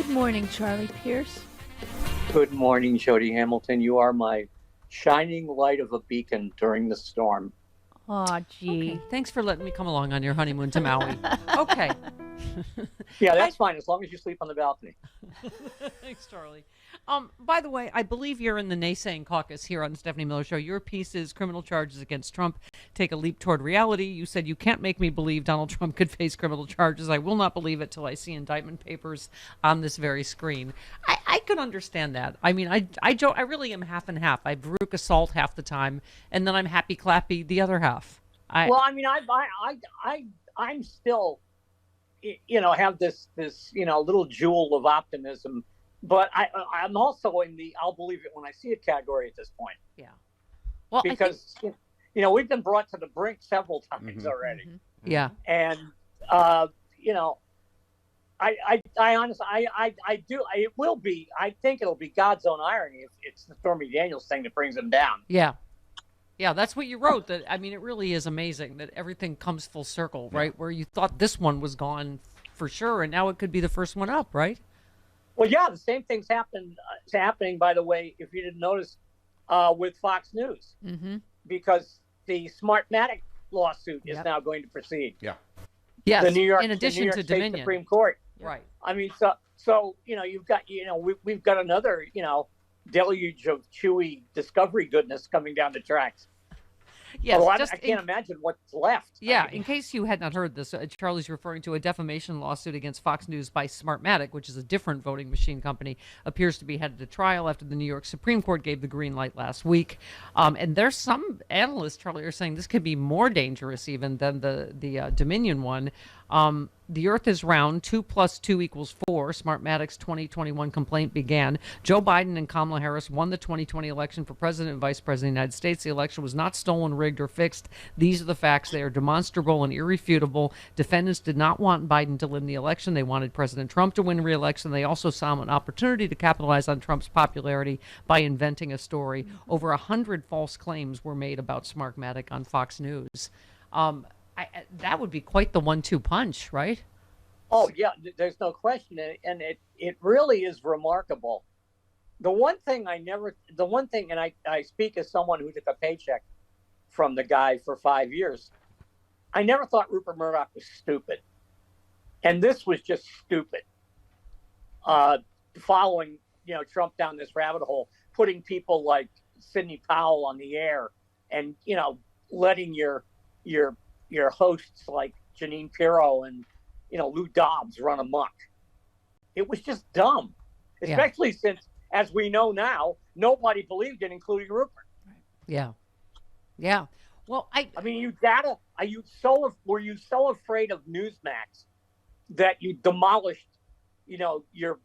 Good morning, Charlie Pierce. Good morning, Jody Hamilton. You are my shining light of a beacon during the storm. Aw, gee. Okay. Thanks for letting me come along on your honeymoon to Maui. Okay. Yeah, that's fine, as long as you sleep on the balcony. Thanks, Charlie. By the way, I believe you're in the naysaying caucus here on the Stephanie Miller Show. Your piece is Criminal Charges Against Trump Take a Leap Toward Reality. You said you can't make me believe Donald Trump could face criminal charges. I will not believe it till I see indictment papers on this very screen. I could understand that. I mean, I really am half and half. I Baruch assault half the time, and then I'm happy clappy the other half. I'm still, have this little jewel of optimism. But I'm also in the I'll believe it when I see it category at this point. Yeah. Well, because we've been brought to the brink several times already. Mm-hmm. Yeah. And I honestly it will be. I think it'll be God's own irony if it's the Stormy Daniels thing that brings him down. Yeah. Yeah, that's what you wrote. That I mean, it really is amazing that everything comes full circle, right? Where you thought this one was gone for sure, and now it could be the first one up, right? Well, yeah, the same thing's happening, by the way, if you didn't notice, with Fox News, because the Smartmatic lawsuit is now going to proceed. Yeah. Yes. The New York, in addition the New York to State Dominion. Supreme Court. Right. I mean, so you've got we've got another deluge of chewy discovery goodness coming down the tracks. Yes, I can't imagine what's left. Yeah, in case you had not heard this, Charlie's referring to a defamation lawsuit against Fox News by Smartmatic, which is a different voting machine company, appears to be headed to trial after the New York Supreme Court gave the green light last week. And there's some analysts, Charlie, are saying this could be more dangerous even than the Dominion one. The Earth is round. 2 + 2 = 4. Smartmatic's 2021 complaint began. Joe Biden and Kamala Harris won the 2020 election for president and vice president of the United States. The election was not stolen, rigged, or fixed. These are the facts. They are demonstrable and irrefutable. Defendants did not want Biden to win the election. They wanted President Trump to win re-election. They also saw an opportunity to capitalize on Trump's popularity by inventing a story. Over 100 false claims were made about Smartmatic on Fox News. That would be quite the 1-2 punch, right? Oh, yeah, there's no question. And it really is remarkable. The one thing, and I speak as someone who took a paycheck from the guy for 5 years, I never thought Rupert Murdoch was stupid. And this was just stupid. Following, Trump down this rabbit hole, putting people like Sidney Powell on the air and, letting your hosts like Jeanine Pirro and Lou Dobbs run amok. It was just dumb, especially since, as we know now, nobody believed it, including Rupert. Yeah. Well, I mean, were you so afraid of Newsmax that you demolished, your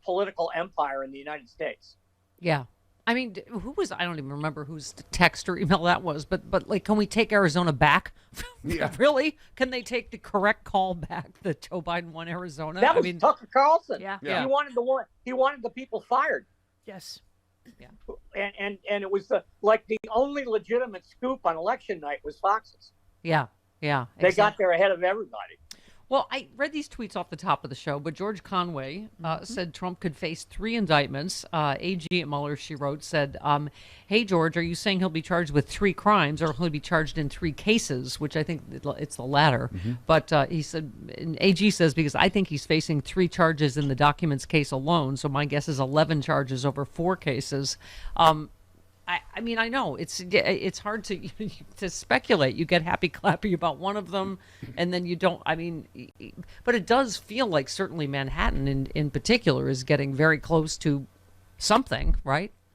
political empire in the United States? Yeah. I mean, I don't even remember whose text or email that was, but like, can we take Arizona back? Yeah. Really? Can they take the correct call back that Joe Biden won Arizona? That was Tucker Carlson. Yeah. He wanted the people fired. Yes. Yeah. And it was the only legitimate scoop on election night was Fox's. Yeah. They got there ahead of everybody. Well, I read these tweets off the top of the show, but George Conway said Trump could face 3 indictments. AG at Mueller, she wrote, said, hey, George, are you saying he'll be charged with 3 crimes or he'll be charged in 3 cases, which I think it's the latter. But he said, and AG says, because I think he's facing 3 charges in the documents case alone. So my guess is 11 charges over 4 cases. I mean, I know it's hard to speculate. You get happy clappy about one of them, and then you don't. I mean, but it does feel like certainly Manhattan in particular is getting very close to something, right?